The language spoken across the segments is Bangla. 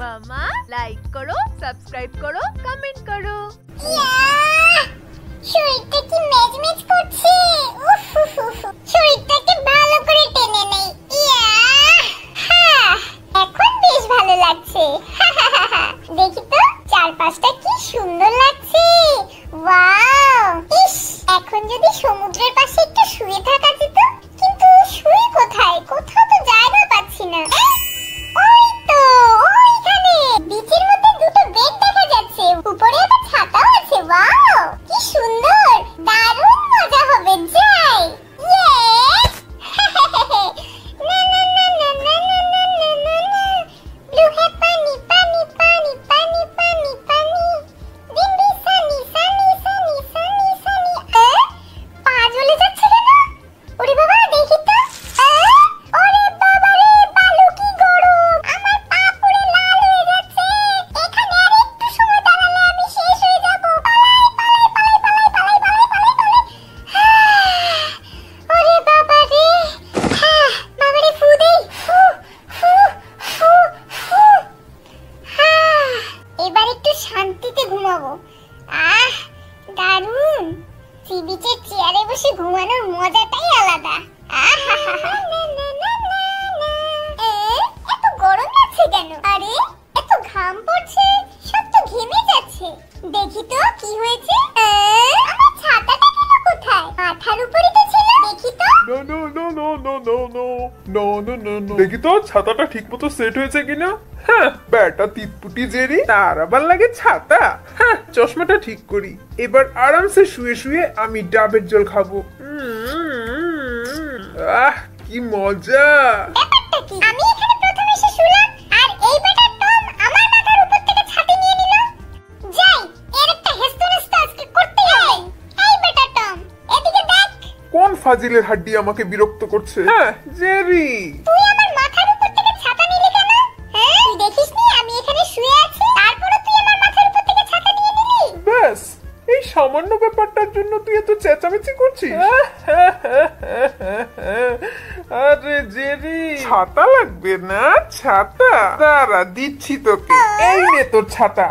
মামা লাইক করো, সাবস্ক্রাইব করো, কমেন্ট করো। শরীরটা কি মেজমেজ করছে, শরীরটাকে ভালো করে টেনে নেই। এখন বেশ ভালো লাগছে। দেখি তো চারপাশটা কি সুন্দর লাগছে। ওয়াও, ইস, এখন যদি সমুদ্রের পাশে একটু শুয়ে থাকা যেত। কিন্তু শুয়ে কোথায়? কোথাও তো জায়গা পাচ্ছি না। ওই তো ওইখানে বিচের মধ্যে দুটো বেড দেখা যাচ্ছে, উপরে একটা ছাতাও আছে। ওয়াও, কি সুন্দর, দারুণ মজা হবে। যাই। ইয়েস। না না না না না না না না না। ব্লু হে পানি পানি পানি পানি পানি পানি। বিন্দি সানি সানি সানি সানি সানি। পা জ্বলে যাচ্ছে কেন? ওরে বাবা, দেখি তো। ওরে বাবা রে, বালু কি গরম। আমার পা পুরো লাল হয়ে যাচ্ছে। এখানে আর একটু সময় দাঁড়ালে আমি শেষ হয়ে যাব। পালাই পালাই পালাই পালাই পালাই পালাই পালাই পালাই। ওরে বাবা রে, বাবা রে, ফু দেই। ফু ফু ফু ফু। এবার একটু শান্তিতে ঘুমাবো। দারুণ। সি বিচের চেয়ারে বসে ঘুমানোর মজাটাই আলাদা। এত গরম লাগছে কেন? আরে এত ঘাম পড়ছে, সব তো ঘেমে যাচ্ছে। দেখি তো কি হয়েছে। আমার ছাতাটা গেল কোথায়? মাথার উপরই তো ছিল। দেখি তো। দেখি তো ছাতাটা ঠিক মতো সেট হয়েছে কিনা। হ্যাঁ, ব্যাটা তিতপুটি জেরি, তার আবার লাগে ছাতা। হ্যাঁ, চশমাটা ঠিক করি। এবার আরামসে শুয়ে শুয়ে আমি ডাবের জল খাবো। কি মজা। ব্যাপারটা কি? আমি এখানে প্রথম এসে শুলাম, আর এই বেটা টম আমার মাথার উপর থেকে ছাতি নিয়ে নিল। যাই, এর একটা হেস্তনেস্ত আজকে করতেই হবে। এই বেটা টম, এদিকে দেখ। কোন ফাজিলের হাড্ডি আমাকে বিরক্ত করছে? হ্যাঁ, জেরি। তুই আমার মাথার উপর থেকে ছাতা নিলি কেন? হ্যাঁ, তুই দেখিসনি আমি এখানে শুয়ে আছি, তারপরে তুই আমার মাথার উপর থেকে ছাতা নিয়ে নিলি? ব্যাস, এই সামান্য ব্যাপারটার জন্য তুই এত চেঁচামেচি করছিস? আরে জেরি, ছাতা লাগবে না? ছাতা দাঁড়া, দিচ্ছি তোকে। এই নে তোর ছাতা।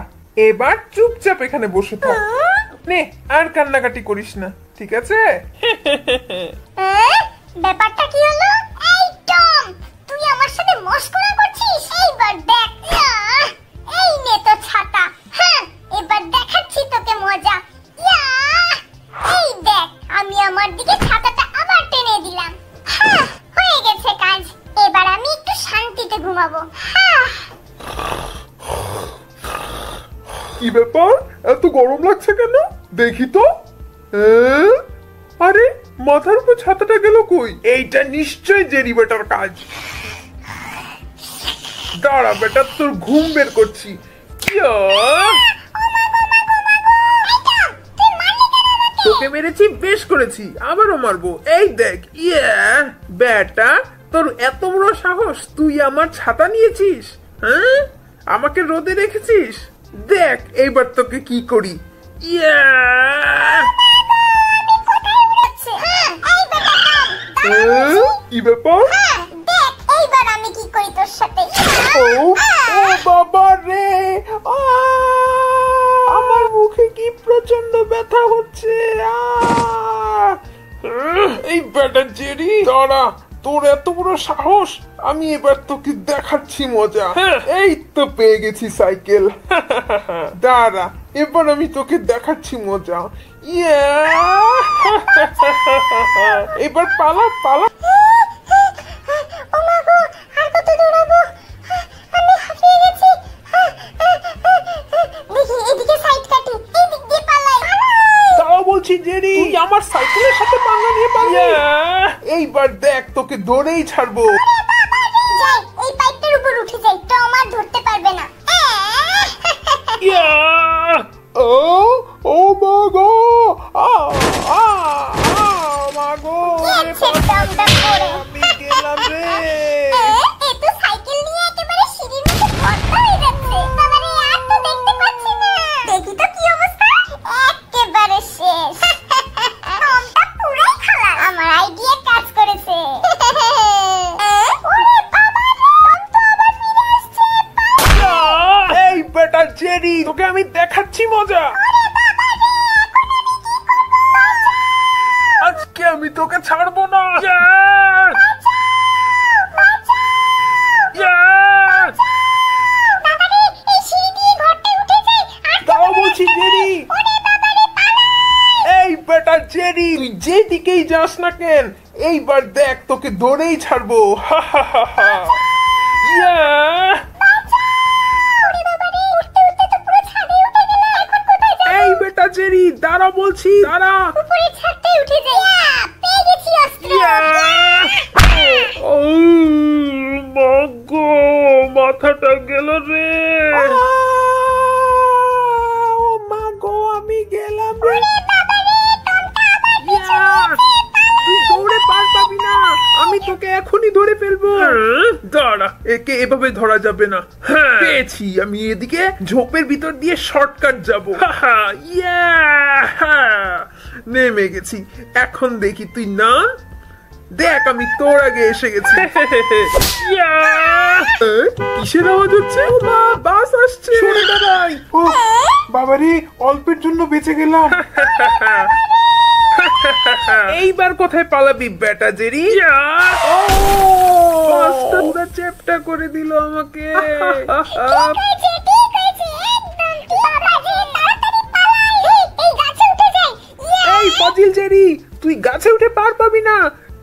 এবার চুপচাপ এখানে বসে থাক। নে, আর কান্নাকাটি করিস না, ঠিক আছে? ব্যাপারটা কি হলো? এই টম, তুই আমার সাথে মস্করা করছিস? এইবার দেখ। এই নে তো ছাতা। হ্যাঁ, এবার দেখাচ্ছি তোকে মজা। এই দেখ, আমি আমার দিকে ছাতাটা আবার টেনে দিলাম। হয়ে গেছে কাজ। এবার আমি একটু শান্তিতে ঘুমাবো। কি ব্যাপার, এত গরম লাগছে কেন? দেখি তো। আরে মাথার উপর ছাতাটা গেল কই? এইটা নিশ্চয় জেরি বেটার কাজ। দাঁড়া বেটা, তোর ঘুম বের করছি। তোকে মেরেছি, বেশ করেছি, আবারও মারবো। এই দেখ। বেটা, তোর এত বড় সাহস, তুই আমার ছাতা নিয়েছিস? হ্যাঁ, আমাকে রোদে রেখেছিস। দেখ এইবার তোকে কি করি। কি ব্যাপার? দেখ এইবার আমি কি করি তোর সাথে। ও বাবা রে, আমার মুখে কি প্রচন্ড ব্যথা হচ্ছে। এই বেটা জেরি, দাঁড়া, তোর এত বড় সাহস, আমি এবার তোকে দেখাচ্ছি মজা। এই তো পেয়ে গেছি সাইকেল। দাঁড়া, এবার আমি তোকে দেখাচ্ছি মজা। এবার পালা পালা। আর কত দৌড়াবো? আমি হাঁপিয়ে গেছি। দেখি এদিকে সাইড কাটি, এই দিক দিয়ে পালাই। তাও বলছি জেরি, তুই আমার সাইকেলের সাথে পাঙ্গা নিয়ে পারবি? এইবার দেখ, তোকে ধরেই ছাড়বো। যাই, এই পাইপটার উপর উঠে যাই, তো আমার ধরতে পারবে না। ও মা গো, মা গো, আমি গেলাম রে। এই তো সাইকেল নিয়ে একেবারে সিঁড়ির মধ্যে ভর্তা হয়ে যাচ্ছে। বাবারে, আর তো দেখতে পাচ্ছি না। দেখি তো কি অবস্থা। একেবারে শেষ। টমটা পুরোই খালাস। আমার আইডিয়া কাজ করেছে। বেটা জেরি, তোকে আমি দেখাচ্ছি মজা। আজকে আমি তোকে ছাড়বো না। দাঁড়াও বলছি জেরি। এই বেটা জেরি, তুই যেদিকেই যাস না কেন, এইবার দেখ তোকে ধরেই ছাড়বো। হা হা হা হা। এই বেটা জেরি, দাঁড়া বলছি, দাঁড়া। মাথাটা গেল রে। মাগো আমি গেলাম রে। তুই দৌড়ে পার পাবি না, আমি তোকে এখনই ধরে ফেলবো। দাঁড়া, একে এভাবে ধরা যাবে না। পেয়েছি, আমি এদিকে ঝোপের ভিতর দিয়ে শর্টকাট যাবো। নেমে গেছি, এখন দেখি তুই না। দেখ আমি তোর আগে এসে গেছি। কিসের আওয়াজ হচ্ছে? বাস আসছে। সরে দাঁড়াই। বাবারে, অল্পের জন্য বেঁচে গেলাম। এইবার কোথায় পালাবি বেটা জেরি? বাসটা পুরো চ্যাপটা করে দিল আমাকে। এই ফাজিল জেরি, তুই গাছে উঠে পার পাবি না।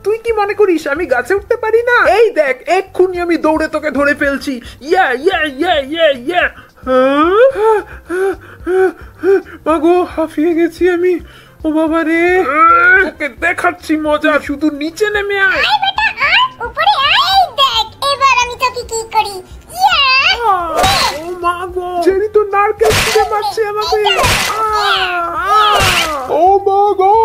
তুই কি মনে করিস আমি গাছে উঠতে পারি না? এই দেখ, এক্ষুনি আমি দৌড়ে তোকে ধরে ফেলছি। ইয়া ইয়া ইয়া ইয়া ইয়া। মাগো, হাঁপিয়ে গেছি আমি। ও বাবা রে, তোকে দেখাচ্ছি মজা, শুধু নিচে নেমে আয়। ও মাগো, জেরি তো নারকেল ছুঁড়ে মারছে আমাকে। ও মাগো,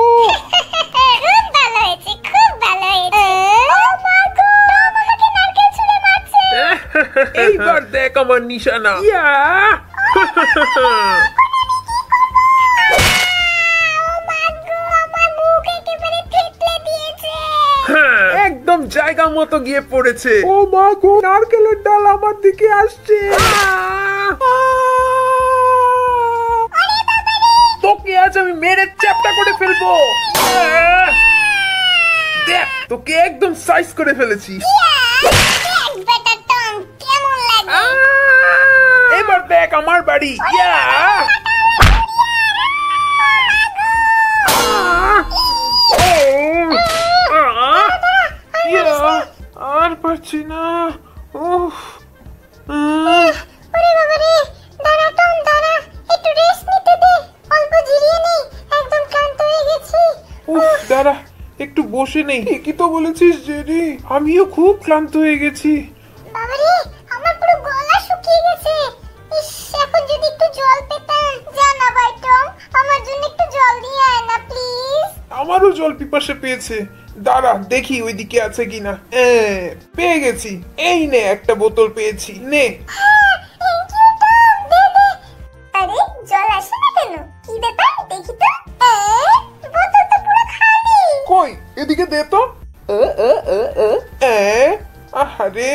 এইবার দেখ আমার নিশানা। একদম জায়গা মতো গিয়ে পড়েছে। ও মা গো, নারকেলের ডাল আমার দিকে আসছে। তোকে আজ আমি মেরে চ্যাপটা করে ফেলবো। দেখ, তোকে একদম সাইজ করে ফেলেছি। এবার দেখ আমার বাড়ি। আর পারছি না। দাঁড়া, একটু বসে নেই। ঠিকই তো বলেছিস জেরি, আমিও খুব ক্লান্ত হয়ে গেছি। আমারও জল পিপাসা পেয়েছে। দাঁড়া দেখি ওইদিকে আছে কিনা। পেয়ে গেছি, এই নে একটা বোতল পেয়েছি, নে। কই, এদিকে দে তো। আরে,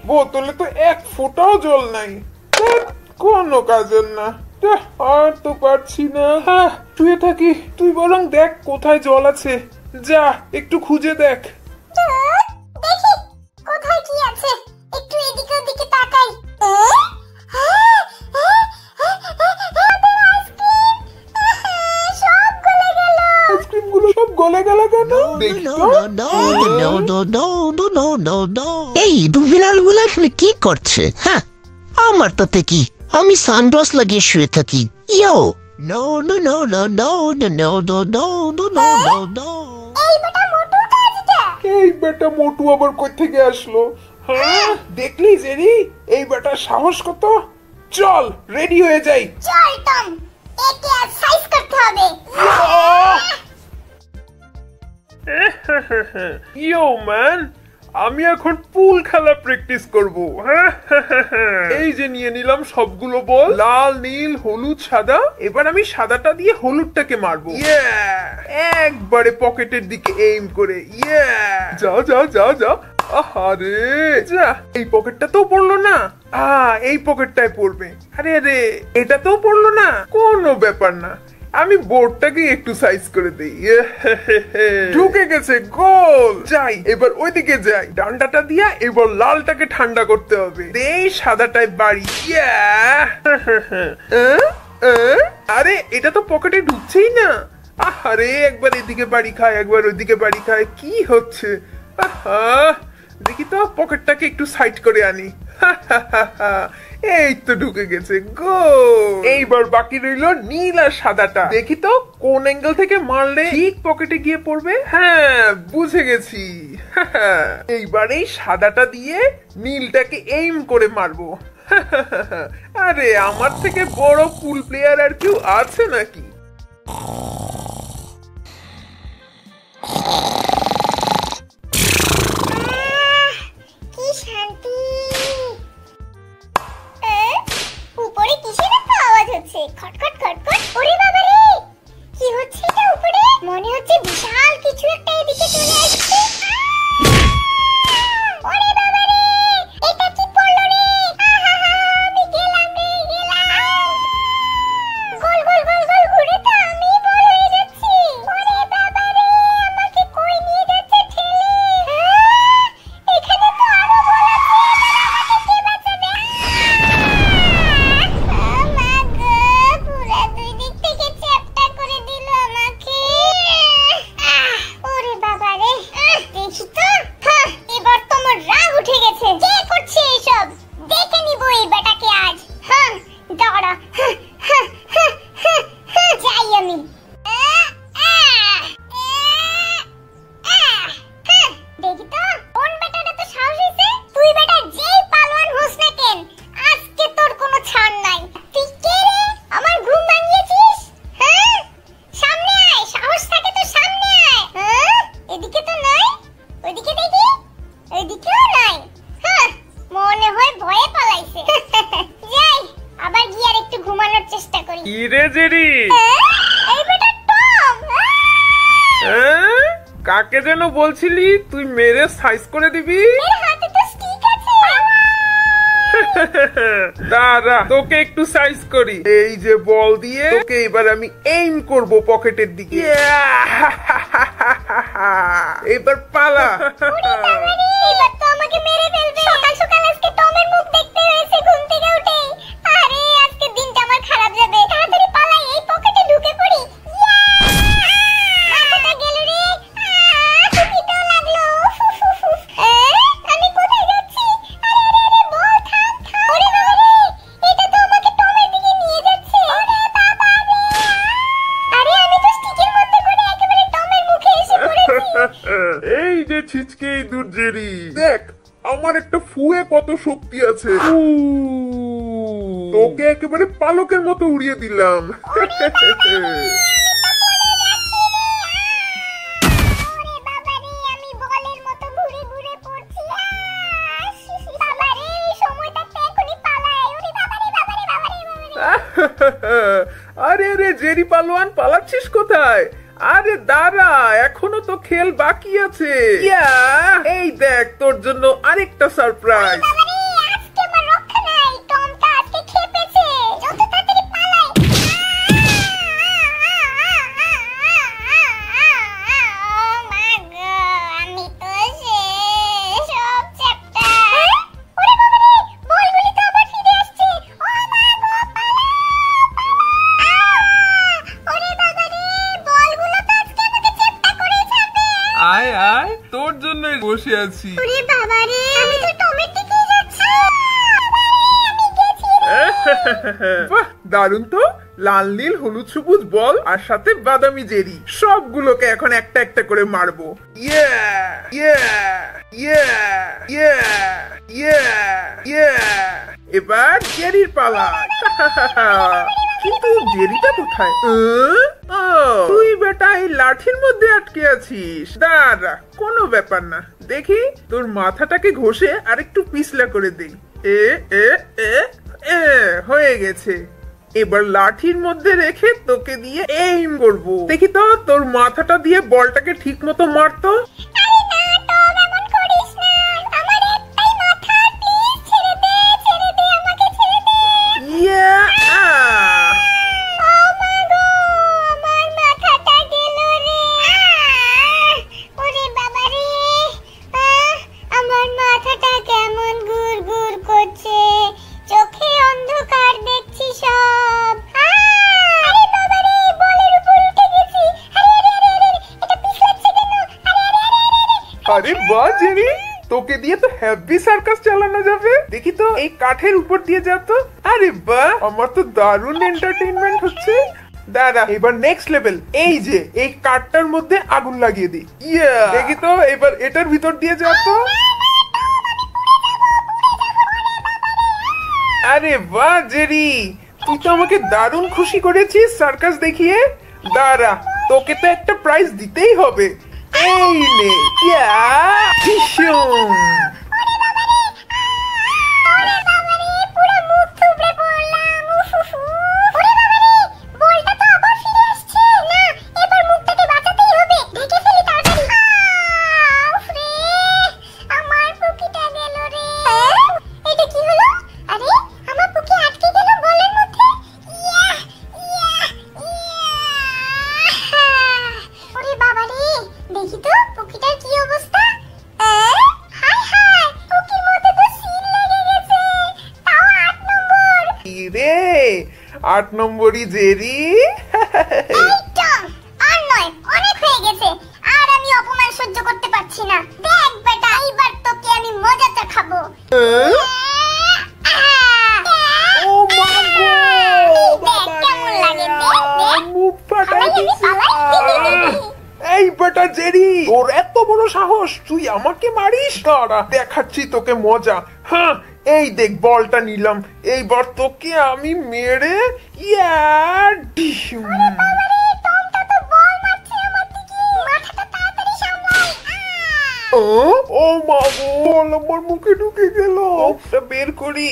বোতলে তো এক ফোঁটাও জল নাই। কোনো কাজের না। আর তো পারছি না। শুয়ে থাকি, তুই বরং দেখ কোথায় জল আছে। যা, একটু খুঁজে দেখ। আইসক্রিমগুলো সব গলে গেল কেন? দেখি তো। এই দুবিলালগুলো আসলে কি করছে? হ্যাঁ, আমার তাতে কি? আমি সানগ্লাস লাগিয়ে শুয়ে থাকি। Yo, no no no no no no no no no no no no no. এই বেটা মোটু আবার কই থেকে আসলো? হ্যাঁ, দেখলি জেরি, এই বেটার সাহস কত। চল, রেডি হয়ে যাই। চল টম, একে আজ সাইজ করতে হবে। ইয়ো ম্যান, আমি এখন পুল খেলা প্র্যাকটিস করব। এই যে নিয়ে নিলাম সবগুলো বল, লাল, নীল, হলুদ, সাদা। এবার আমি সাদাটা দিয়ে হলুদটাকে মারবো। একবারে পকেটের দিকে এইম করে। যা যা যা যা। আরে যা, এই পকেটটা তো পড়লো না। এই পকেটটায় পড়বে। আরে আরে এটা তো পড়লো না, কোনো ব্যাপার না। আমি বোর্ডটাকে একটু সাইজ করে দিই। ঢুকে গেছে, গোল। যাই এবার ওইদিকে যাই, ডান্ডাটা দিয়া এবার লালটাকে ঠান্ডা করতে হবে। এই সাদাটায় বাড়ি। আরে এটা তো পকেটে ঢুকছেই না। আরে একবার এদিকে বাড়ি খায়, একবার ওইদিকে বাড়ি খায়, কি হচ্ছে? দেখি তো পকেটটাকে একটু সাইড করে আনি। এই তো ঢুকে গেছে, গো। এইবার বাকি রইলো নীল আর সাদাটা। দেখি তো কোন অ্যাঙ্গেল থেকে মারলে ঠিক পকেটে গিয়ে পড়বে। হ্যাঁ, বুঝে গেছি। এইবার এই সাদাটা দিয়ে নীলটাকে এইম করে মারবো। আরে আমার থেকে বড় পুল প্লেয়ার আর কেউ আছে নাকি? কি শান্তি। উপরে কিসের একটা আওয়াজ হচ্ছে, খটখট খটখট। ওরে বাবা রে, কি হচ্ছে এটা উপরে? মনে হচ্ছে বিশাল কিছু একটা এদিকে চলে আসছে। ওরে বাবা রে, এটা কি পড়লো রে? আমি গেলাম রে, গেলাম। গোল গোল গোল গোল ঘুরে তো আমি বল হয়ে যাচ্ছি। ওরে বাবা রে, আমাকে কই নিয়ে যাচ্ছে ঠেলে? এখানে তো আরো বল আছে, আমাকে কে বাঁচাবে? মা গো, পুরা দুই দিক থেকে চ্যাপ্টা করে দিল আমাকে। ওরে বাবা রে, দেখি তো। এবার তোমার রাগ উঠে গেছে। কে করছে এইসব? দেখে নিব এই বেটাকে আজ। দাঁড়া, যাই আমি। দেখি তো কোন বেটাটা তো সাহস হইছে। তুই বেটা যেই পালোয়ান হোস না কেন, আজকে তোর কোনো ছাড় নাই। তুই কে রে? আমার ঘুম ভাঙিয়েছিস? সামনে আয়, সাহস থাকে তো সামনে আয়। এদিকে তো নাই, ওইদিকে দেখি, ওইদিকেও নাই। মনে হয় ভয়ে পালাইছে। যাই, আবার গিয়ে আর একটু ঘুমানোর চেষ্টা করি। কি রে জেরি? এই বেটা টম। কাকে যেন বলছিলি তুই মেরে সাইজ করে দিবি? এর হাতে তো স্টিক আছে। দাঁড়া, তোকে একটু সাইজ করি। এই যে বল দিয়ে তোকে এবার আমি এইম করব পকেটের দিকে। এবার পালা। এবার তো আমাকে মেরে ফেলবে। সকাল সকাল আজকে টমের মুখ দেখতে হয়েছে ঘুম থেকে উঠে। আরে আজকে দিনটা আমার খারাপ যাবে। তাড়াতাড়ি পালাই, এই পকেটে ঢুকে পড়ি। মাথাটা গেল রে। খিদেও লাগলো। আমি কোথায় যাচ্ছি? আরে আরে আরে, বল থাম থাম। ওরে বাবা রে, এটা তো আমাকে টমের দিকে নিয়ে যাচ্ছে। ওরে বাবা রে, আরে আমি তো স্টিকের মধ্যে করে একেবারে টমের মুখে এসে পড়েছি। এই যে ছিচকে ইঁদুর জেরি, দেখ আমার একটা ফুয়ে কত শক্তি আছে। তোকে একেবারে পালকের মতো উড়িয়ে দিলাম। ওরে বাবা রে, আমি বলের মতো ঘুরে ঘুরে পড়ছি। বাবা রে, এই সময়টাতে এখনই পালাই। ওরে বাবা রে, বাবা রে, বাবা রে, বাবা রে। আরে আরে জেরি পালোয়ান, পালাচ্ছিস কোথায়? আরে দাঁড়া, এখনো তো খেল বাকি আছে। এই দেখ তোর জন্য আরেকটা সারপ্রাইজ। বাবা রে, আজকে আমার রক্ষা নাই। টমটা আজকে খেপেছে। যত তাড়াতাড়ি পালাই। মা গো, আমি তো শেষ। সব চ্যাপ্টা। ওরে বাবা রে, বলগুলি তো আবার ফিরে আসছে। ও মা গো, পালা, পালা। ওরে বাবা রে, বলগুলো তো আজকে আমাকে চ্যাপ্টা করে ছাড়বে। আয় আয়, তোর জন্যই বসে আছি। ওরে বাবা রে, আমি তো টমের দিকেই যাচ্ছি। আমি গেছি রে। বাহ, দারুণ তো। লাল নীল হলুদ সবুজ বল আর সাথে বাদামি জেরি, সবগুলোকে এখন একটা একটা করে মারবো। এবার জেরির পালা। কিন্তু জেরিটা কোথায়? তুই বেটা এই লাঠির মধ্যে আটকে আছিস। দাঁড়া, কোনো ব্যাপার না। দেখি তোর মাথাটাকে ঘষে আরেকটু পিছলা করে দেই। হয়ে গেছে। এবার লাঠির মধ্যে রেখে তোকে দিয়ে এইম করবো। দেখি তো তোর মাথাটা দিয়ে বলটাকে ঠিক মতো মারতো। আরে না টম, এমন করিস না। আরে বাহ জেরি, তোকে দিয়ে তো হ্যাপি সার্কাস চালানো যাবে। দেখি তো এই কাঠের উপর দিয়ে যা তো। আরে বাহ, আমার তো দারুণ এন্টারটেইনমেন্ট হচ্ছে। দাঁড়া, এবার নেক্সট লেভেল। এই যে এই কাঠটার মধ্যে আগুন লাগিয়ে দিই। ইয়া, দেখি তো এবার এটার ভিতর দিয়ে যা তো। আরে বাহ জেরি, তুই তো আমাকে দারুণ খুশি করেছিস সার্কাস দেখিয়ে। দাঁড়া, তোকে তো একটা প্রাইজ দিতেই হবে। এই নে, ইয়া, টিসুম। রে 8 নম্বরই জেরি। আর নয়, অনেক হয়ে গেছে। আর আমি অপমান সহ্য করতে পারছি না। দেখ বেটা, এইবার তোকে আমি মজাটা খাবো। ও মা গো, দেখ কেমন লাগে, দেখ মুখ ফাটাই দিছে। এই বেটা জেরি, তোর এত বড় সাহস, তুই আমাকে মারিস? দাঁড়া, দেখাচ্ছি তোকে মজা। হ্যাঁ, এই দেখ বলটা নিলাম, এইবার তোকে আমি মেরে ও মা গো, বল আমার মুখে ঢুকে গেল। ওটা বের করি।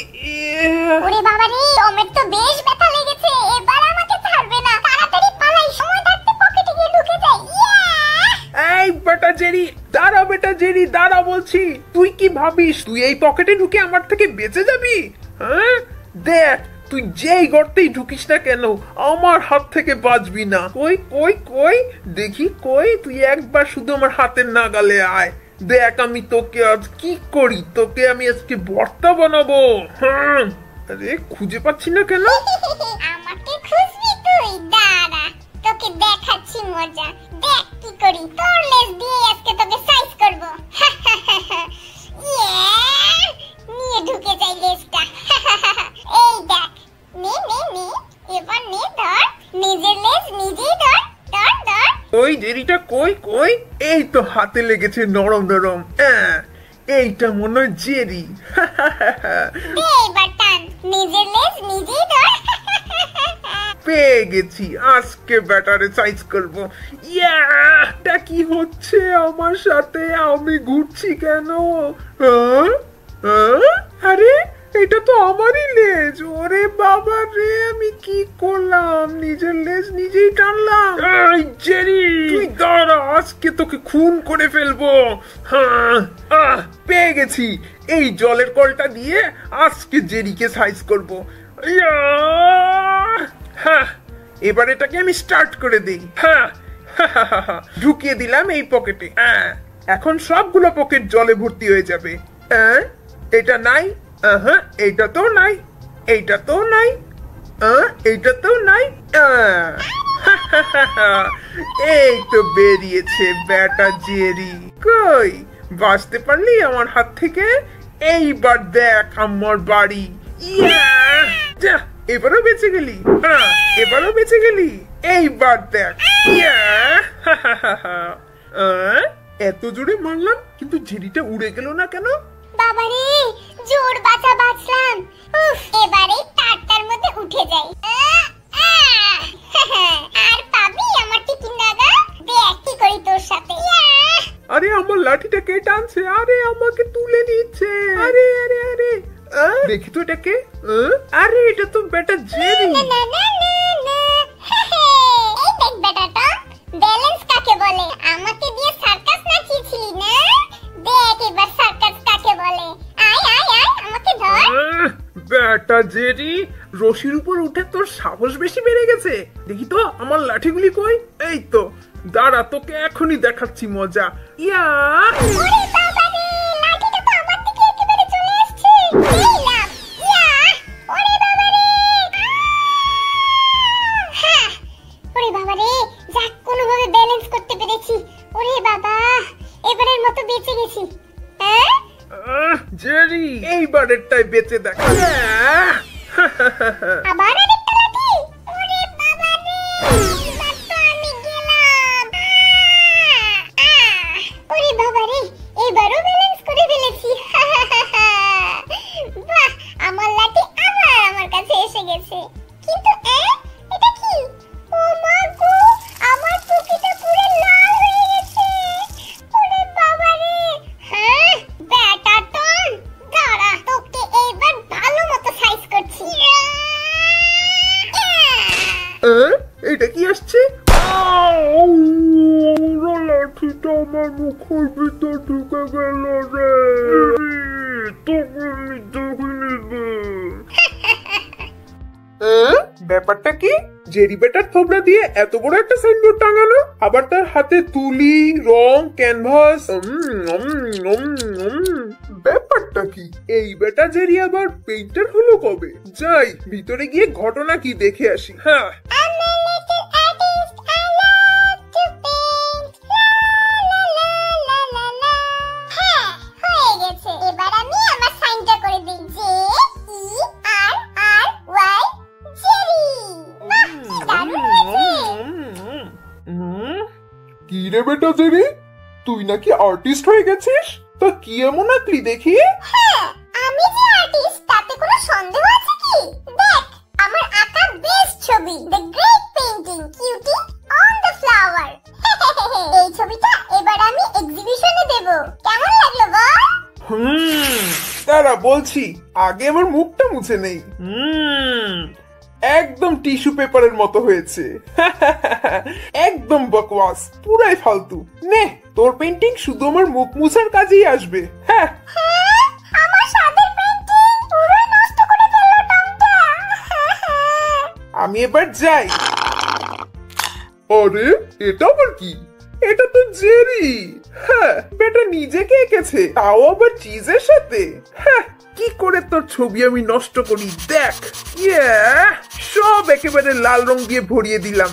ওরে বাবা রে, টমের তো বেশ ব্যথা লেগেছে। এবার আমাকে ছাড়বে না, তাড়াতাড়ি পালাই, সময় থাকতে পকেটে গিয়ে ঢুকে যাই। এই বেটা জেরি, দাঁড়া বেটা জেরি, দাঁড়া বলছি। তুই কি ভাবিস তুই এই পকেটে ঢুকে আমার থেকে বেঁচে যাবি? হ্যাঁ, দেখ তুই যেই গর্তেই ঢুকিস না কেন, আমার হাত থেকে বাঁচবি না। কই কই কই দেখি, কই তুই একবার শুধু আমার হাতের নাগালে আয়। দেখ আমি তোকে আজ কি করি, তোকে আমি আজকে ভর্তা বানাবো। হ্যাঁ, আরে খুঁজে পাচ্ছি না কেন? আমাকে খুঁজবি তুই? দাঁড়া, তোকে দেখাচ্ছি মজা। দেখ কি করি, তোর লেজ দিয়ে আজকে তোকে সাইজ করব। নিয়ে ঢুকে যাই লেজটা। এই দেখ, নে নে নে, এবার নে, ধর নিজের লেজ নিজেই ধর, ধর ধর। ওই জেরিটা কই কই, এই তো হাতে লেগেছে নরম নরম। এইটা মনে হয় জেরি। এবার টান, নিজের লেজ নিজেই ধর। পেয়ে গেছি, আজকে ব্যাটারে সাইজ করব। ইয়াটা কি হচ্ছে আমার সাথে? আমি ঘুরছি কেন? আরে এটা তো আমারই লেজ। ওরে বাবা রে, আমি কি করলাম? নিজের লেজ নিজেই টানলাম। এই জেরি, তুই দাঁড়া, আজকে তোকে খুন করে ফেলবো। হ্যাঁ, পেয়ে গেছি। এই জলের কলটা দিয়ে আজকে জেরিকে সাইজ করব। হ্যাঁ, এবার এটাকে আমি স্টার্ট করে দিই। হ্যাঁ, ঢুকিয়ে দিলাম এই পকেটে। এখন সবগুলো পকেট জলে ভর্তি হয়ে যাবে। এটা নাই, এইটা তো নাই, এইটা তো নাই, এইটা তো নাই। এই তো বেরিয়েছে বেটা জেরি। কই, বাঁচতে পারলি আমার হাত থেকে? এইবার দেখ আমার বাড়ি। যা, এবারও বেঁচে গেলি। এবারও বেঁচে গেলি। এইবার দেখ। এত জোরে মারলাম, কিন্তু ঝিরিটা উড়ে গেল না কেন? বাবারে, জোর বাঁচা বাঁচলাম। এবারে তারটার মধ্যে উঠে যাই। আর পাবি আমার টিফিন দাদা? দেখ কি করি তোর সাথে। আরে আমার লাঠিটা কে টানছে? আরে আমাকে তুলে নিচ্ছে। আরে আরে আরে, দেখি তো এটাকে। আরে এটা তো বেটা জেরি। এই দেখ বেটাটা, ব্যালেন্স কাকে বলে? আমাকে দিয়ে সার্কাস নাচিয়েছিলি না? দেখ এবার সার্কাস কাকে বলে। আয় আয় আয়, আমাকে ধর। বেটা জেরি, রশির উপর উঠে তোর সাহস বেশি বেড়ে গেছে। দেখি তো আমার লাঠিগুলি কই। এই তো, দাঁড়া তোকে এখনই দেখাচ্ছি মজা। ওরে বাবা রে, লাঠিটা তো আমার দিকে একেবারে চলে আসছে। এই লাভ, ওরে বাবা রে। হ্যাঁ, ওরে বাবা রে, যাক কোনোভাবে ব্যালেন্স করতে পেরেছি। ওরে বাবা, এবারের মতো বেঁচে বেঁচে দেখ। আবার আরেকটা লাঠি। ওরে বাবা রে, এবার তো আমি গেলাম। ওরে বাবা রে, এবারও ব্যালেন্স করে ফেলেছি। বাহ, আমার লাঠি আবার আমার কাছে এসে গেছে। কিন্তু এটা কি? ও মা গো, আমার টুপিটা পুরো লাল হয়ে গেছে। ওরে বাবা রে, হ্যাঁ ব্যাটা টন, দাঁড়া, তোকে এইবার ভালো মতো সাইজ করছি। এটা কি আসছে? লাঠিটা আমার মুখের ভিতর ঢুকে গেল রে। তোকে আমি দেখে নিব। ব্যাপারটা কি? জেরি বেটার থোবড়া দিয়ে এত বড় একটা সাইনবোর্ড টাঙানো, আবার তার হাতে তুলি, রং, ক্যানভাস। ব্যাপারটা কি? এই বেটা জেরি আবার পেইন্টার হলো কবে? যাই ভিতরে গিয়ে ঘটনা কি দেখে আসি। হ্যাঁ, এবার আমি আমার সাইনটা করে দিই। কি রে বেটা জেরি, তুই নাকি আর্টিস্ট হয়ে গেছিস? তা কি এমন আঁকলি দেখি? হ্যাঁ, আমি যে আর্টিস্ট তাতে কোনো সন্দেহ আছে কি? দেখ, আমার আঁকা বেস্ট ছবি, the great painting cutie on the flower. এই ছবিটা এবার আমি এক্সিবিশনে দেব। কেমন লাগলো বল? তারা বলছি, আগে আমার মুখটা মুছে নেই। একদম টিস্যু পেপারের মতো হয়েছে। একদম বকওয়াস, পুরাই ফালতু। নে, তোর পেইন্টিং শুধু আমার মুখ মুছার কাজেই আসবে। হ্যাঁ, আমার সাদের পেইন্টিং পুরো নষ্ট করে ফেললো টমটা। আমি এবার যাই। আরে এটা আবার কি? এটা তো জেরি। হ্যাঁ, বেটা নিজেকে এঁকেছে, তাও আবার চিজের সাথে। হ্যাঁ, কি করে তোর ছবি আমি নষ্ট করি দেখ। সব একেবারে লাল রং দিয়ে ভরিয়ে দিলাম।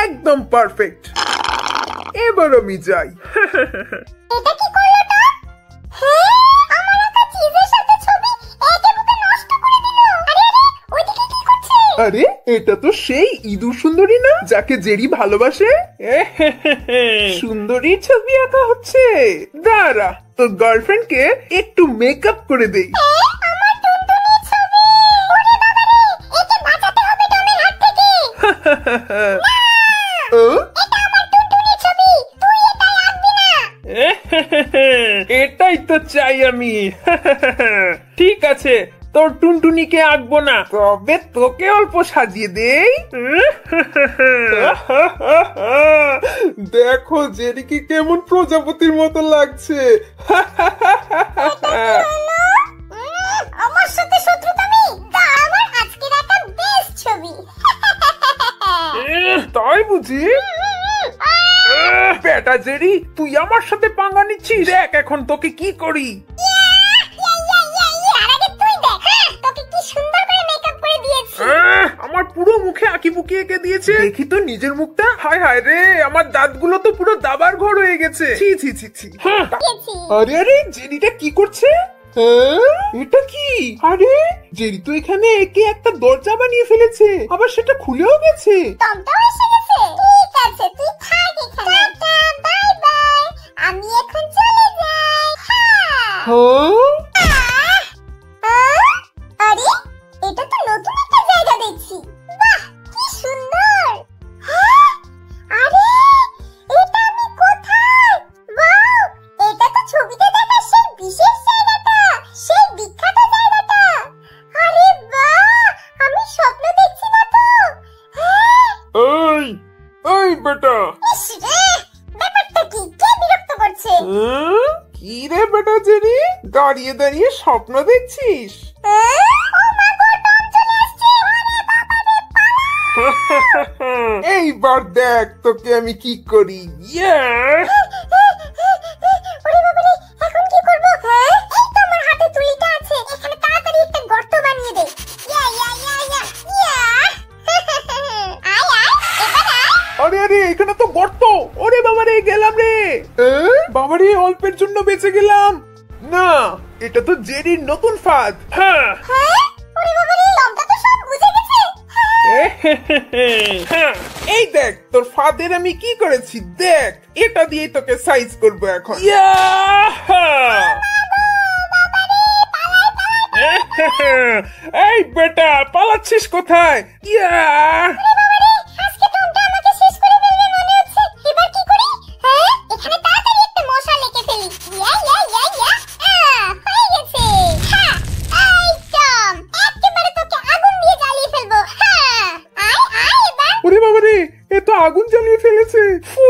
একদম পারফেক্ট। এবার আমি যাই। এটা কি করলো টম? হ্যাঁ, আমার আঁকা চিজের সাথে ছবি একেবারে নষ্ট করে দিল। আরে আরে, ওইদিকে কি করছে? আরে এটা তো সেই ইঁদুর সুন্দরী না, যাকে জেরি ভালোবাসে। সুন্দরী ছবি আঁকা হচ্ছে। দাঁড়া, তোর গার্লফ্রেন্ডকে একটু মেকআপ করে দেই। আমার টুনটুনির ছবি। ওরে বাবা রে, একে বাঁচাতে হবে টমের হাত থেকে। এটা আমার টুনটুনির ছবি, তুই এটাই আঁকবি না। এটাই তো চাই আমি। ঠিক আছে, তোর টুনটুনিকে আঁকবো না, তবে তোকে অল্প সাজিয়ে দেই। দেখো জেরিকে কেমন প্রজাপতির মতো লাগছে। আমার সাথে শত্রুতা নেই, তা আমার আজকের একটা বেস্ট ছবি। তাই বুঝি? বেটা জেরি, তুই আমার সাথে পাঙ্গা নিচ্ছিস? দেখ এখন তোকে কি করি। আমার পুরো মুখে আঁকি বুকি এঁকে দিয়েছে। দেখি তো নিজের মুখটা। হায় হায় রে, আমার দাঁতগুলো তো পুরো দাবার ঘর হয়ে গেছে। ছি ছি ছি ছি। আরে আরে, জেরিটা কি করছে? এটা কি? আরে জেরি তো এখানে একে একটা দরজা বানিয়ে ফেলেছে, আবার সেটা খুলেও গেছে। টমটাও এসে গেছে। ঠিক আছে, তুই থাক এখানে। টাটা, বাই বাই, আমি এখন চলে যাই। আরে এটা তো নতুন একটা জায়গা দেখছি। বাহ, কি সুন্দর। আরে এটা আমি কোথায়? ওয়াও, এটা তো ছবিতে দেখা সেই বিশেষ জায়গাটা, সেই বিখ্যাত জায়গাটা। আরে বাহ, আমি স্বপ্ন দেখছি না তো। এই এই বেটা, ইস রে, ব্যাপারটা কি? কে বিরক্ত করছে? কি রে বেটা জেরি, দাঁড়িয়ে দাঁড়িয়ে স্বপ্ন দেখছিস? ও মা গো, টম চলে আসছে। আরে বাবা রে, পালা। এইবার দেখ তোকে আমি কি করি। ওরে বাবা রে, এখন কি করব? এই তো আমার হাতে তুলিটা আছে, এখানে তাড়াতাড়ি একটা গর্ত বানিয়ে দে। ইয়া ইয়া ইয়া ইয়া ইয়া। আয় আয়, এবার আয়। আরে আরে, এখানে তো গর্ত। ওরে বাবা রে, গেলাম রে। বাবা রে, অল্পের জন্য বেঁচে গেলাম। না, এটা তো জেরির নতুন ফাঁদ। হ্যাঁ হ্যাঁ ওরে বাবা রে টমটা তো সব বুঝে গেছে। হ্যাঁ, এই দেখ তোর ফাদের আমি কি করেছি দেখ, এটা দিয়ে তোকে সাইজ করবো এখন। এই বেটা পালাচ্ছিস কোথায়? আজকে টমটা আমাকে শেষ করে ফেলবে মনে হচ্ছে। এবার কি করি? হ্যাঁ এখানে তাড়াতাড়ি একটা মশা লেগে ফেলি। হয়ে গেছে। হ্যাঁ এই টম একেবারে তোকে আগুন দিয়ে জ্বালিয়ে ফেলবো। হ্যাঁ আয় এবার। ওরে বাবা রে, এ তো আগুন জ্বালিয়ে ফেলেছে। ফু,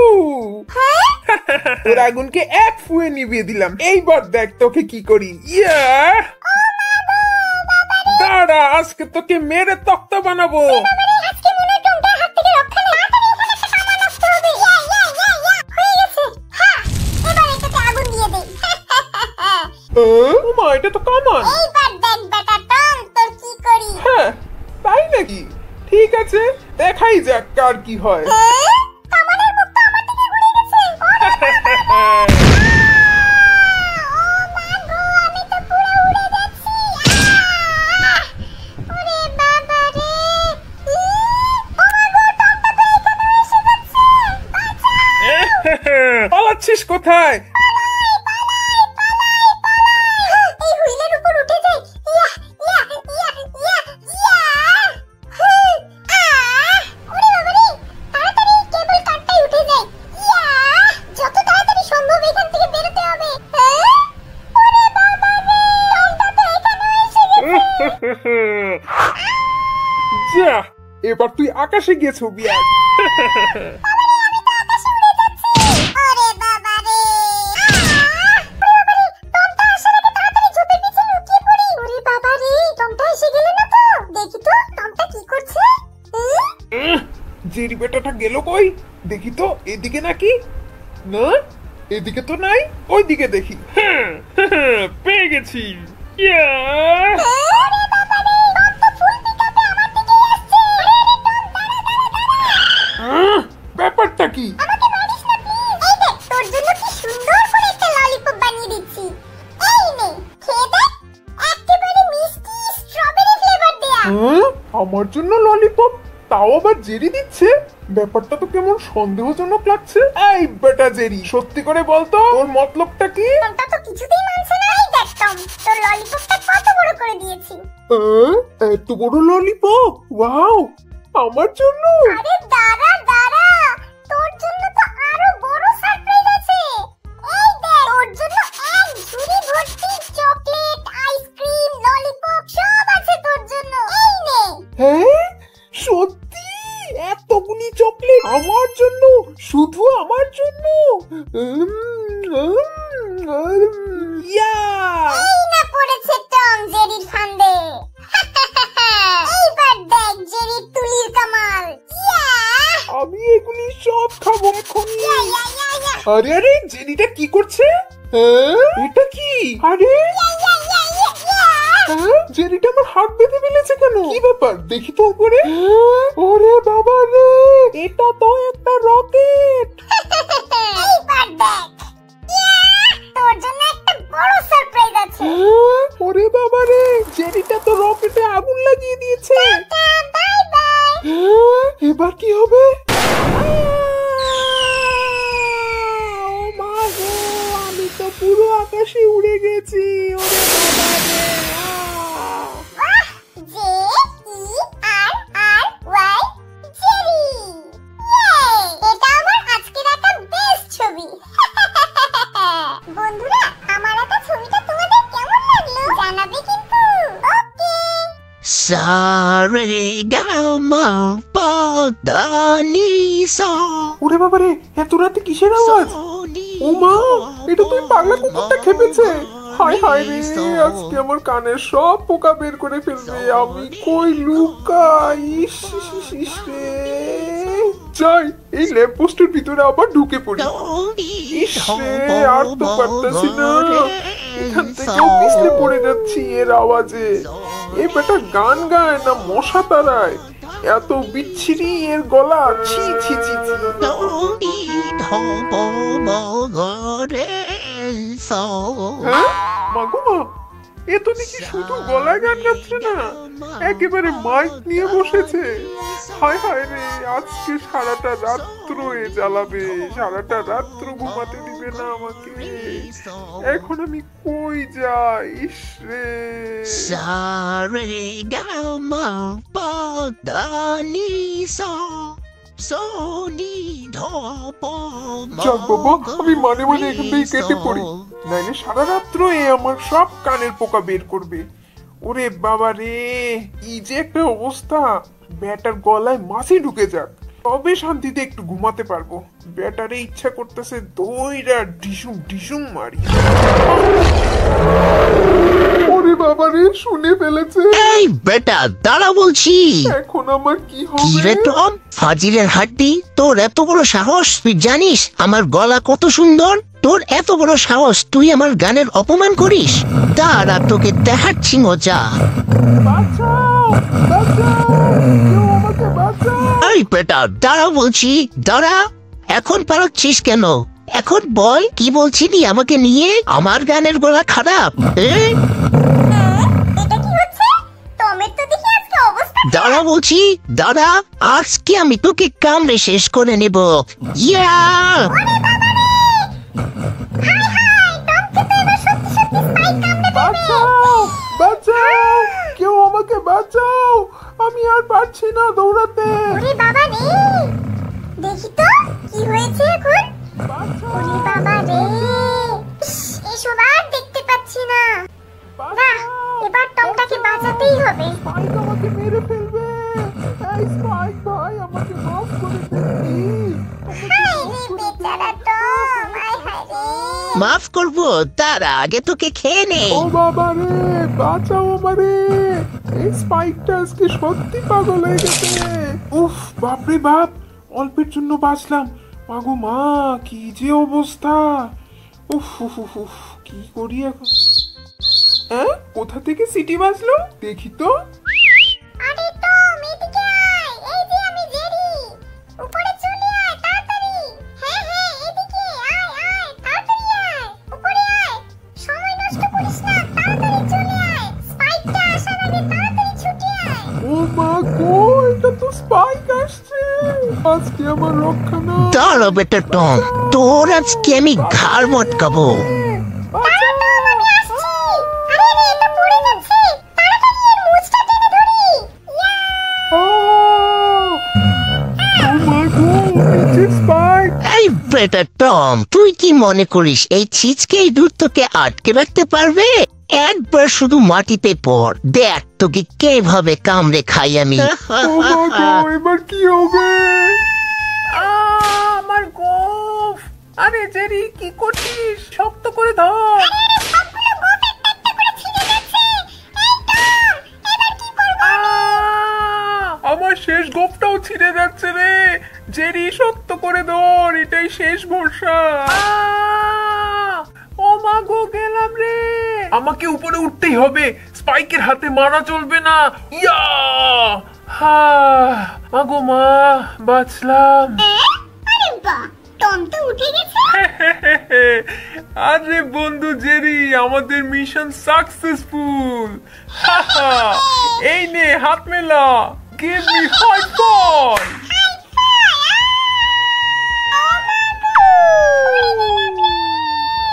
তোর আগুনকে এক ফুয়ে নিভিয়ে দিলাম। এইবার দেখ তোকে কি করি। দাঁড়া, আজকে তোকে মেরে তক্তা বানাবো। আজকে মনে হয় টমটার হাত থেকে রক্ষা নেই। তাড়াতাড়ি এখানে একটা কামান নষ্ট হবে। হয়ে গেছে। হ্যাঁ এবার এটাতে আগুন দিয়ে দেই। ওমা, এটা তো কামান। এইবার দেখ বেটা টম তোর কি করি। হ্যাঁ তাই নাকি? ঠিক আছে, দেখাই যাক কার কি হয়। কামানের মুখ তো আমার দিকে ঘুরে গেছে। আমি তো পুরো উড়ে যাচ্ছি। ওরে বাবা রে। টমটা তো এখানে এসে যাচ্ছে। পালাচ্ছিস কোথায়? এই হুইলের উপর উঠে যাই। ওরে বাবা রে, তাড়াতাড়ি কেবল কারটাই উঠে যাই। যত তাড়াতাড়ি সম্ভব এখান থেকে বেরোতে হবে। ওরে বাবা রে, টমটা তো এখানে এসে গেছে। যা, এবার তুই আকাশে গিয়ে ছবি আঁক। ওরে বাবা রে। টমটা আসার আগে তাড়াতাড়ি ঝোপের নিচে লুকিয়ে পড়ি। ওরে বাবা রে, টমটা এসে গেল না তো? দেখি তো টমটা কি করছে। জেরি বেটাটা গেল কই? দেখি তো, এদিকে নাকি? না, এদিকে তো নাই, ওইদিকে দেখি। পেয়ে গেছি। ওরে বাবা রে, টম তো ফুল পিকআপে আমার দিকে আসছে। দাঁড়া। ব্যাপারটা কি? আমাকে মারিস না প্লিজ। এই দেখ তোর জন্য কি সুন্দর করে একটা ললিপপ বানিয়ে দিচ্ছি। এই নে খেয়ে দেখ, একেবারে মিষ্টি স্ট্রবেরি ফ্লেভার দেয়া। আমার জন্য ললিপপ, তাও আবার জেরি দিচ্ছে? ব্যাপারটা তো কেমন সন্দেহজনক লাগছে। এই বেটা জেরি, সত্যি করে বলতো ওর মতলবটা কি? টমটা তো কিছুতেই মানছে না। এই দেখ টম, তোর ললিপপটা কত বড় করে দিয়েছি। এত বড় ললিপপ? ওয়াও, আমার জন্য? আরে দাঁড়া, তোর জন্য তো আরো বড় সারপ্রাইজ আছে। এই দেখ তোর জন্য এক ঝুড়ি ভর্তি চকলেট, আইসক্রিম, ললিপপ সব আছে তোর জন্য। এই নে। হ্যাঁ সত্যি? এতগুলি চকলেট আমার জন্য? শুধু আমার জন্য? এই না পড়েছে টম জেরির ফান্দে। এইবার দেখ জেরির তুলির কামাল। আমি এগুলি সব খাবো এখনই। আরে আরে, জেরিটা কি করছে? এটা কি? আরে জেরিটা আমার হাত বেঁধে ফেলেছে কেন? কি ব্যাপার দেখি তো উপরে। ওরে বাবা রে, এটা তো একটা রকেট। এইবার দেখ তোর জন্য একটা বড় সারপ্রাইজ আছে। ওরে বাবা রে, জেরিটা তো রকেটে আগুন লাগিয়ে দিয়েছে। Bye bye. এবার কি হবে? ও মা গো, আমি তো পুরো আকাশে উড়ে গেছি। ওরে বাবা রে। JERRY Jerry. এটা আমার আজকের একটা বেস্ট ছবি। বন্ধুরা আমার একটা ছবিটা তোমাদের কেমন লাগলো জানাবে কিন্তু। ওকে। Sorry, gamma, Padalisa. ওরে বাবা রে, এত রাতে কিসের আওয়াজ? ও মা, এটা তুই পাগলা কুকুরটা খেপেছে। হায় হায় রে, আজকে আমার কানের সব পোকা বের করে ফেলবে। আমি কই লুকাই? ইস রে। যাই, এই ল্যাম্প পোস্টের ভিতরে আবার ঢুকে পড়ি। ইস রে, আর তো পারতেছি না। এখান থেকেও পিছলে পড়ে যাচ্ছি এর আওয়াজে। এ বেটা গান গায় না মশা তাড়ায়? এত বিচ্ছিরি এর গলা। ছি ছি ছি ছি। হ্যাঁ মাগো মা, এ তো দেখি শুধু গলায় গান গাচ্ছে না, একেবারে মাইক নিয়ে বসেছে। হায় হায় রে, আজকে সারাটা রাত্র এ জ্বালাবে, সারাটা রাত্র ঘুমাতে দিবে না আমাকে। এখন আমি কই যাই? ইস রে। সারে গামা পাদানি সা সোনি ধপ। যাক বাবা, আমি মানে মানে এখান থেকে কেটে পড়ি, নাইলে সারা রাত্র এ আমার সব কানের পোকা বের করবে। ওরে বাবা রে, এই যে একটা অবস্থা, ব্যাটার গলায় মাছি ঢুকে যাক, তবে শান্তিতে একটু ঘুমাতে পারবো। ব্যাটারে ইচ্ছা করতেছে দইরা ঢিসুম ঢিসুম মারি। ওরে বাবা রে, শুনে ফেলেছে। এই বেটা দাঁড়া বলছি। এখন আমার কি কি হবে? রে টম, ফাজিলের হাড্ডি, তোর এত বড় সাহস! তুই জানিস আমার গলা কত সুন্দর? তোর এত বড় সাহস, তুই আমার গানের অপমান করিস? দাঁড়া, তোকে দেখাচ্ছি মজা। বাঁচাও, বাঁচাও, কেউ আমাকে বাঁচাও। এই বেটা দাঁড়া বলছি, দাঁড়া। এখন পালাচ্ছিস কেন? এখন বল, কি বলছিলি আমাকে নিয়ে? আমার গানের গলা খারাপ? এটা কি হচ্ছে? টমের তো দেখি আজকে অবস্থা। দাঁড়া বলছি, দাঁড়া, আজকে আমি তোকে কামড়ে শেষ করে নেব। ইয়া! বাঁচাও, বাঁচাও, কেউ আমাকে বাঁচাও, আমি আর পারছি না দৌড়াতে। ওরে বাবা রে, দেখি তো কি হয়েছে এখন। ওরে বাবা রে, ইস, এসব আর দেখতে পাচ্ছি না। না, এবার টমটাকে বাঁচাতেই হবে। স্পাইক আমাকে মেরে ফেলবে। এই স্পাইক ভাই, আমাকে মাফ করে দে প্লিজ। হায় রে বেচারা টম, হায় হায় রে। মাফ করবো, তার আগে তোকে খেয়ে নে। ও বাবা রে, বাঁচাও আমারে, এই স্পাইকটা আজকে সত্যি পাগল হয়ে গেছে। উফ, বাপরে বাপ, অল্পের জন্য বাঁচলাম। মাগো মা, কি যে অবস্থা! উফ উফ উফ উফ, কি করি এখন? কোথা থেকে সিটি বাজলো দেখি তো। আরে টম, এদিকে আয়, এই যে আমি জেরি। উপরে চলে আয় তাড়াতাড়ি। হ্যাঁ হ্যাঁ, এদিকে আয় আয়, তাড়াতাড়ি আয়, উপরে আয়। সময় নষ্ট করিস না, তাড়াতাড়ি চলে আয়। স্পাইকটা আসার আগে তাড়াতাড়ি ছুটে আয়। ও মা গো, এটা তো স্পাইক আসছে, আজকে আমার রক্ষা না। দাঁড়া বেটা টম, তোর আজকে আমি ঘাড় মটকাবো। দাঁড়া টম, আমি আসছি। আরে রে, এটা পড়ে যাচ্ছে, তাড়াতাড়ি এর মুচটা টেনে ধরি। ইয়া! ও মা গো, নিচে স্পাইক। এই বেটা টম, তুই কি মনে করিস এই ছিচকে দূর তোকে আটকে রাখতে পারবে? একবার শুধু মাটিতে পড়, দেখ তোকে কিভাবে কামড়ে খাই আমি। ও মা গো, এবার কি হবে? আমার গোফ! আরে জেরি, কি করছিস? শক্ত করে ধর। আমার শেষ গোফটাও ছিঁড়ে যাচ্ছে রে। জেরি, শক্ত করে ধর, এটাই শেষ ভরসা। ও মা গো, গেলাম রে। আমাকে উপরে উঠতেই হবে, স্পাইকের হাতে মারা চলবে না। ইয়া! হা! মাগো মা, বাঁচলাম। আরে বাহ, টম তো উঠে গেছে। আরে বন্ধু জেরি, আমাদের মিশন সাকসেসফুল। এই নে, হাত মেলা, গিভ মি হাই ফাইভ।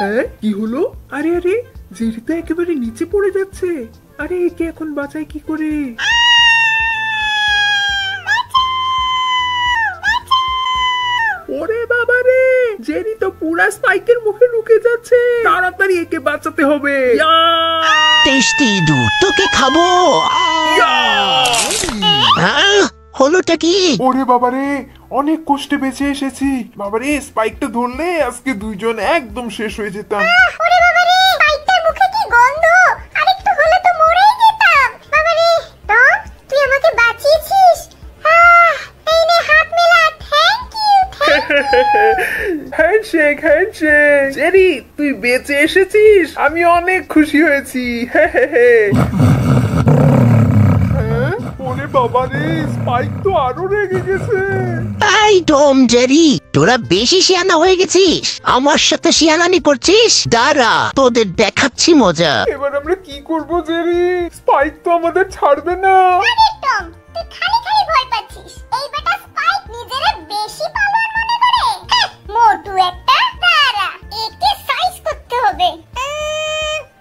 হ্যাঁ, কি হলো? আরে আরে, জেরি তো একেবারে নিচে পড়ে যাচ্ছে। আরে একে এখন বাঁচাই কি করে? ওরে বাবা রে, জেরি তো পুরা স্পাইকের মুখে ঢুকে যাচ্ছে। তাড়াতাড়ি একে বাঁচাতে হবে। টেস্টি ইঁদুর, তোকে খাবো। হ্যাঁ, হলোটা কি? ওরে বাবারে, অনেক কষ্টে বেঁচে এসেছি। বাবারে, স্পাইকটা ধরলে আজকে দুইজন একদম শেষ হয়ে যেতাম। ওরে বাবা রে, স্পাইকটার মুখে কি গন্ধ! আরেকটু হলে তো মরেই যেতাম। বাবা রে, টম, তুই আমাকে বাঁচিয়েছিস। এই নে, হাত মেলা। Thank you. Handshake, handshake. Jerry, তুই বেঁচে এসেছিস, আমি অনেক খুশি হয়েছি। ওরে বাবা রে, স্পাইক তো আরো রেগে গেছে। এই টম জেরি, তোরা বেশি শিয়ানা হয়ে গেছিস, আমার সাথে শিয়ানানি করছিস। দাঁড়া, তোদের দেখাচ্ছি মজা। এবার আমরা কি করব জেরি? স্পাইক তো আমাদের ছাড়বে না। আরে টম, তুই খালি খালি ভয় পাচ্ছিস। এই বেটা স্পাইক নিজেরে বেশি পাওয়ার মনে করে। হ্যাঁ, মোটু একটা। দাঁড়া, একে সাইজ করতে হবে।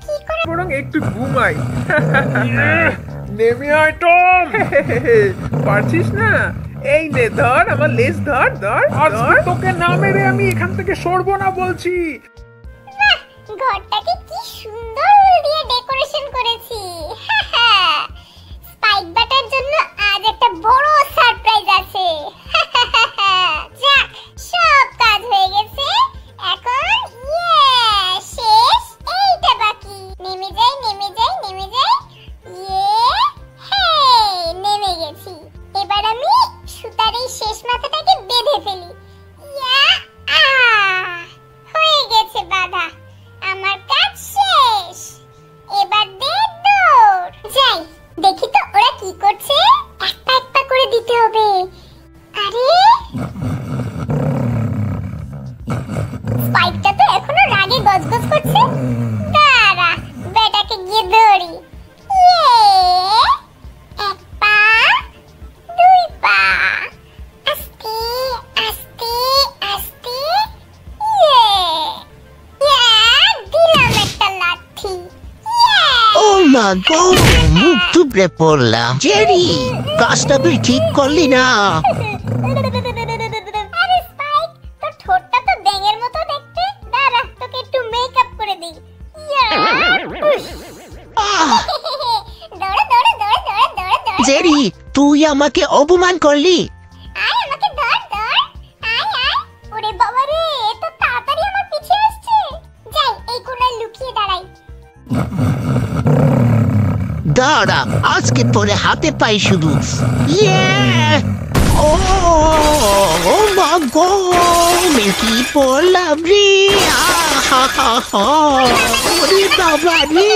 কি করে? বরং একটু ঘুমাই। নেমে আয় টম। পারছিস না? এই নে ধর, আমার লেজ ধর ধর। তোকে না মেরে আমি এখান থেকে সরবো না বলছি। বাহ, ঘরটাকে কি সুন্দর দিয়ে ডেকোরেশন করেছি। স্পাইক ব্যাটার জন্য আজ একটা বড় সারপ্রাইজ আছে। যাক, সব কাজ হয়ে গেছে। এখন শেষ। এইটা বাকি। নেমে যাই, নেমে যাই, নেমে যাই। নেমে গেছি। এবার আমি সুতার এই শেষ মাথাটাকে বেঁধে ফেলি। হয়ে গেছে বাঁধা। আমার কাজ শেষ। এবার দে দৌড়। যাই, দেখি তো ওরা কি করছে। একটা একটা করে দিতে হবে। আরে, স্পাইকটা তো এখনো রাগে গজগজ করছে। দাঁড়া, বেটাকে গিয়ে ধরি। এক পা, দুই পা, আস্তে আস্তে আস্তে। দিলাম একটা লাঠি। ও মা গো, মুখ টুবড়ে পড়লাম। জেরি, কাজটা তুই ঠিক করলি না। আরে স্পাইক, তোর ঠোঁটটা তো ব্যাঙের মতো দেখতে। দাঁড়া, তোকে একটু মেকআপ করে দিই। আহ, দৌড়ে দৌড়ে দৌড়ে দৌড়ে দৌড়ে দৌড়ে। জেরি, তুই আমাকে অপমান করলি। আয়, আমাকে ধর ধর। আয় আয়। ওরে বাবা রে, এত তাড়াতাড়ি আমার পিছে আসছে। যাই, এই কোণায় লুকিয়ে দাঁড়াই। দাঁড়া, আজকে তোরে হাতে পাই শুধু। ও মা গো, মেকি পড়লাম রে। ওরে বাবা রে।